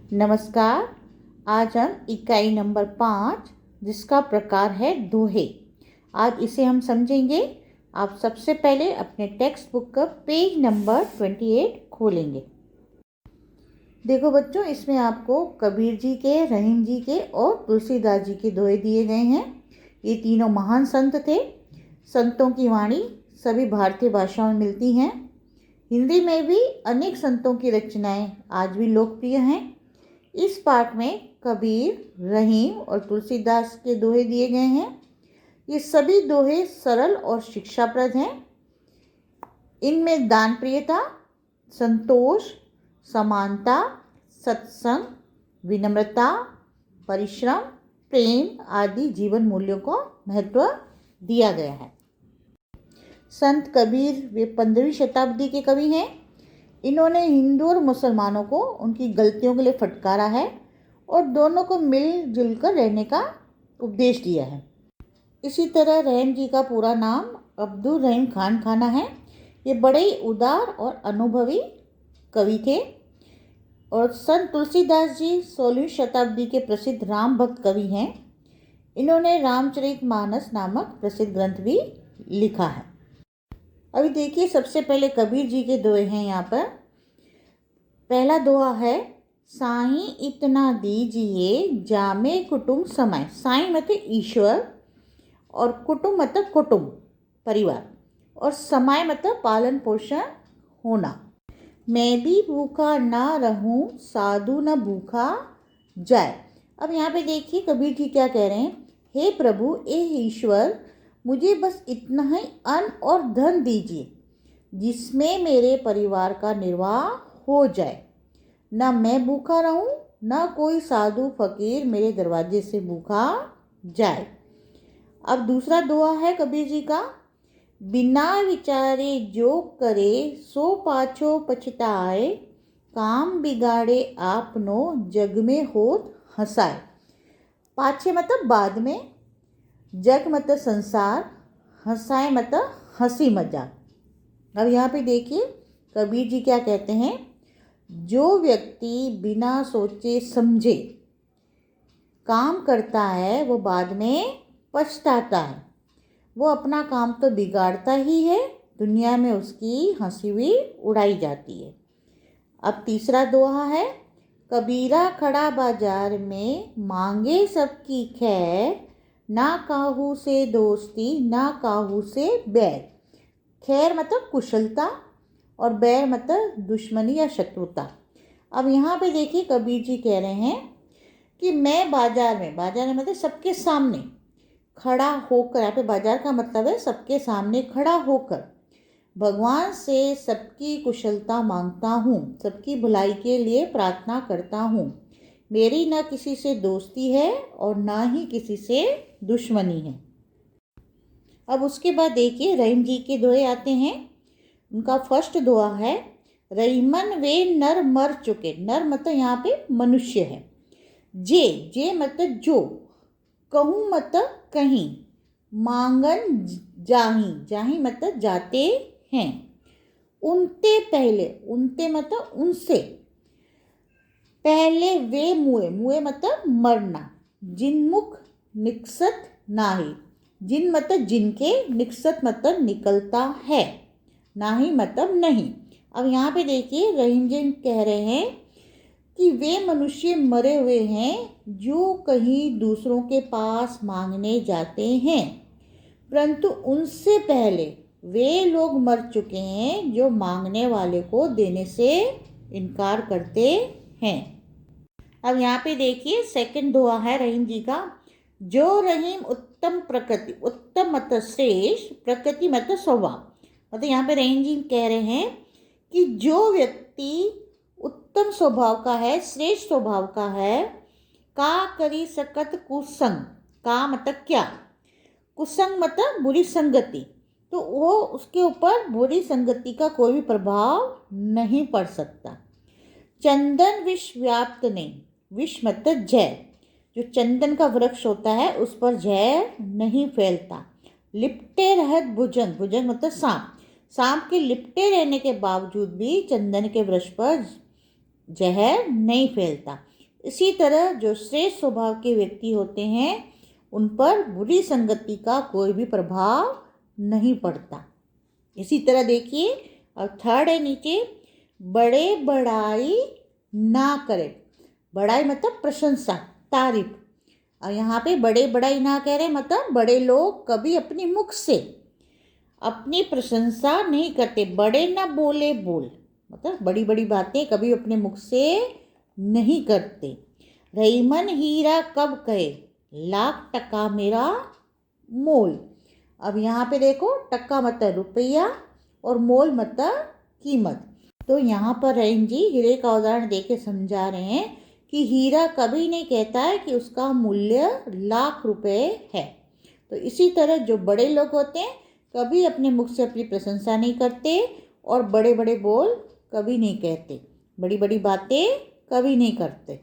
नमस्कार। आज हम इकाई नंबर 5 जिसका प्रकार है दोहे, आज इसे हम समझेंगे। आप सबसे पहले अपने टेक्स्ट बुक का पेज नंबर 28 खोलेंगे। देखो बच्चों, इसमें आपको कबीर जी के, रहीम जी के और तुलसीदास जी के दोहे दिए गए हैं। ये तीनों महान संत थे। संतों की वाणी सभी भारतीय भाषाओं में मिलती हैं। हिंदी में भी अनेक संतों की रचनाएं आज भी लोकप्रिय हैं। इस पाठ में कबीर, रहीम और तुलसीदास के दोहे दिए गए हैं। ये सभी दोहे सरल और शिक्षाप्रद हैं। इनमें दान प्रियता, संतोष, समानता, सत्संग, विनम्रता, परिश्रम, प्रेम आदि जीवन मूल्यों को महत्व दिया गया है। संत कबीर वे 15वीं शताब्दी के कवि हैं। इन्होंने हिंदू और मुसलमानों को उनकी गलतियों के लिए फटकारा है और दोनों को मिलजुल कर रहने का उपदेश दिया है। इसी तरह रहीम जी का पूरा नाम अब्दुल रहीम खान खाना है। ये बड़े ही उदार और अनुभवी कवि थे। और संत तुलसीदास जी 16वीं शताब्दी के प्रसिद्ध राम भक्त कवि हैं। इन्होंने रामचरितमानस नामक प्रसिद्ध ग्रंथ भी लिखा है। अभी देखिए, सबसे पहले कबीर जी के दोहे हैं। यहाँ पर पहला दोहा है, साईं इतना दीजिए जामे कुटुंब समाए। साईं मतलब ईश्वर और कुटुंब मतलब कुटुंब, परिवार, और समाए मतलब पालन पोषण होना। मैं भी भूखा ना रहूं, साधु न भूखा जाए। अब यहाँ पे देखिए कबीर जी क्या कह रहे हैं, हे प्रभु, हे ईश्वर, मुझे बस इतना ही अन्न और धन दीजिए जिसमें मेरे परिवार का निर्वाह हो जाए। न मैं भूखा रहूं, न कोई साधु फकीर मेरे दरवाजे से भूखा जाए। अब दूसरा दोहा है कबीर जी का, बिना विचारे जो करे सो पाछो पछताए, काम बिगाड़े आपनो जग में होत हंसाए। पाछे मतलब बाद में, जग मतलब संसार, हंसाए मतलब हंसी मजाक। अब यहाँ पे देखिए कबीर जी क्या कहते हैं, जो व्यक्ति बिना सोचे समझे काम करता है वो बाद में पछताता है। वो अपना काम तो बिगाड़ता ही है, दुनिया में उसकी हंसी भी उड़ाई जाती है। अब तीसरा दोहा है, कबीरा खड़ा बाजार में मांगे सबकी खैर, ना काहू से दोस्ती ना काहू से बैर। खैर मतलब कुशलता और बैर मतलब दुश्मनी या शत्रुता। अब यहाँ पे देखिए कबीर जी कह रहे हैं कि मैं बाजार में मतलब सबके सामने खड़ा होकर, यहाँ पे बाजार का मतलब है सबके सामने खड़ा होकर भगवान से सबकी कुशलता मांगता हूँ, सबकी भलाई के लिए प्रार्थना करता हूँ। मेरी ना किसी से दोस्ती है और ना ही किसी से दुश्मनी है। अब उसके बाद देखिए रहीम जी के दोहे आते हैं। उनका फर्स्ट दोहा है, रहीमन वे नर मर चुके। नर मतलब यहाँ पे मनुष्य है। जे मतलब जो, कहूँ मतलब कहीं, मांगन जाही मतलब जाते हैं। उनते पहले, उनते मतलब उनसे पहले, वे मुए मतलब मरना, जिनमुख निकसत नाही। जिन मतलब जिनके, निकसत मतलब निकलता है, नाही मतलब नहीं। अब यहाँ पे देखिए रहीम जी कह रहे हैं कि वे मनुष्य मरे हुए हैं जो कहीं दूसरों के पास मांगने जाते हैं, परंतु उनसे पहले वे लोग मर चुके हैं जो मांगने वाले को देने से इनकार करते हैं। अब यहाँ पे देखिए सेकंड दोहा है रहीम जी का, जो रहीम उत्तम प्रकृति, उत्तम मतलब श्रेष्ठ, प्रकृति मतलब स्वभाव। मतलब यहाँ पे रहीम जी कह रहे हैं कि जो व्यक्ति उत्तम स्वभाव का है, श्रेष्ठ स्वभाव का है, का करी सकत कुसंग। का मतलब क्या, कुसंग मतलब बुरी संगति, तो वो उसके ऊपर बुरी संगति का कोई भी प्रभाव नहीं पड़ सकता। चंदन विष व्याप्त नहीं, विष मतलब जहर, जो चंदन का वृक्ष होता है उस पर जहर नहीं फैलता। लिपटे रहत भुजंग, भुजंग मतलब सांप, सांप के लिपटे रहने के बावजूद भी चंदन के वृक्ष पर जहर नहीं फैलता। इसी तरह जो श्रेष्ठ स्वभाव के व्यक्ति होते हैं उन पर बुरी संगति का कोई भी प्रभाव नहीं पड़ता। इसी तरह देखिए, और थर्ड है नीचे, बड़े बड़ाई ना करें। बड़ाई मतलब प्रशंसा, तारीफ। और यहाँ पे बड़े बड़ाई ना कह रहे मतलब बड़े लोग कभी अपनी मुख से अपनी प्रशंसा नहीं करते। बड़े ना बोले बोल, मतलब बड़ी बड़ी बातें कभी अपने मुख से नहीं करते। रईमन हीरा कब कहे, लाख टका मेरा मोल। अब यहाँ पे देखो, टका मतलब रुपया और मोल मतलब कीमत। तो यहाँ पर रहीम जी हीरे का उदाहरण देके समझा रहे हैं कि हीरा कभी नहीं कहता है कि उसका मूल्य लाख रुपए है। तो इसी तरह जो बड़े लोग होते हैं कभी अपने मुख से अपनी प्रशंसा नहीं करते और बड़े बड़े बोल कभी नहीं कहते, बड़ी बड़ी बातें कभी नहीं करते।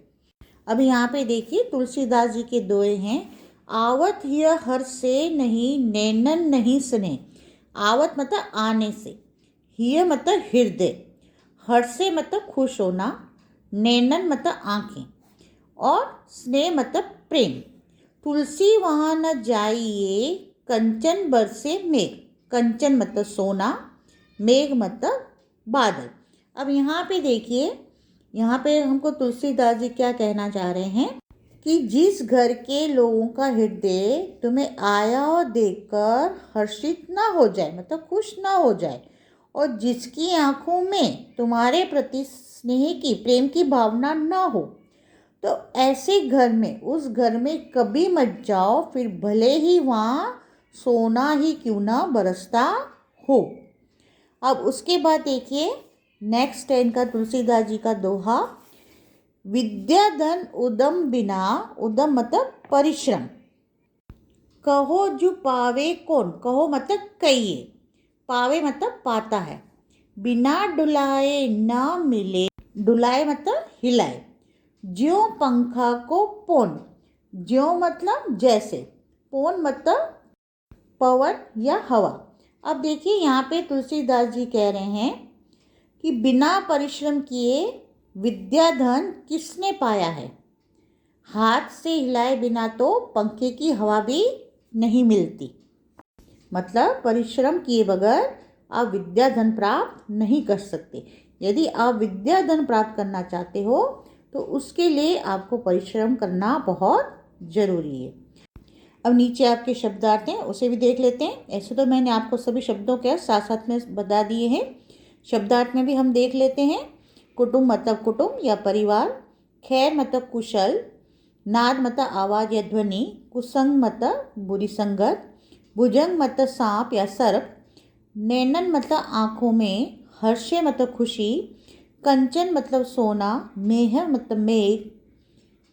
अब यहाँ पे देखिए तुलसीदास जी के दोहे हैं। आवत हिय हर से नहीं, नैनन नहीं स्नेह। आवत मतलब आने से, हिय मतलब हृदय, हर से मतलब खुश होना, नैनन मतलब आँखें, और स्नेह मतलब प्रेम। तुलसी वहाँ न जाइए, कंचन बरसे मेघ। कंचन मतलब सोना, मेघ मतलब बादल। अब यहाँ पे देखिए, यहाँ पे हमको तुलसीदास जी क्या कहना चाह रहे हैं कि जिस घर के लोगों का हृदय तुम्हें आया और देखकर हर्षित ना हो जाए, मतलब खुश ना हो जाए, और जिसकी आंखों में तुम्हारे प्रति स्नेह की, प्रेम की भावना ना हो, तो ऐसे घर में, उस घर में कभी मत जाओ, फिर भले ही वहाँ सोना ही क्यों ना बरसता हो। अब उसके बाद देखिए नेक्स्ट है इनका तुलसीदास जी का दोहा। विद्या धन उदम बिना, उदम मतलब परिश्रम, कहो जो पावे कौन। कहो मतलब कहिए, पावे मतलब पाता है। बिना डुलाए ना मिले, डुलाए मतलब हिलाए। ज्यों पंखा को पौन, ज्यों मतलब जैसे, पौन मतलब पवन या हवा। अब देखिए यहाँ पे तुलसीदास जी कह रहे हैं कि बिना परिश्रम किए विद्या धन किसने पाया है। हाथ से हिलाए बिना तो पंखे की हवा भी नहीं मिलती। मतलब परिश्रम किए बगैर आप विद्या धन प्राप्त नहीं कर सकते। यदि आप विद्या धन प्राप्त करना चाहते हो तो उसके लिए आपको परिश्रम करना बहुत ज़रूरी है। अब नीचे आपके शब्दार्थ हैं, उसे भी देख लेते हैं। ऐसे तो मैंने आपको सभी शब्दों के साथ साथ में बता दिए हैं, शब्दार्थ में भी हम देख लेते हैं। कुटुंब मतलब कुटुंब या परिवार, खैर मतलब कुशल, नाद मतलब आवाज़ या ध्वनि, कुसंग मतलब बुरी संगत, भुजंग मतलब सांप या सर्प, नैनन मतलब आँखों में, हर्षे मतलब खुशी, कंचन मतलब सोना, मेहर मतलब मेघ,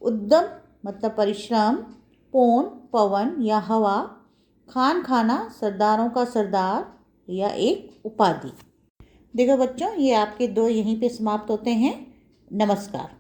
उद्यम मतलब परिश्रम, पौन पवन या हवा, खान खाना सरदारों का सरदार या एक उपाधि। देखो बच्चों, ये आपके दो यहीं पे समाप्त होते हैं। नमस्कार।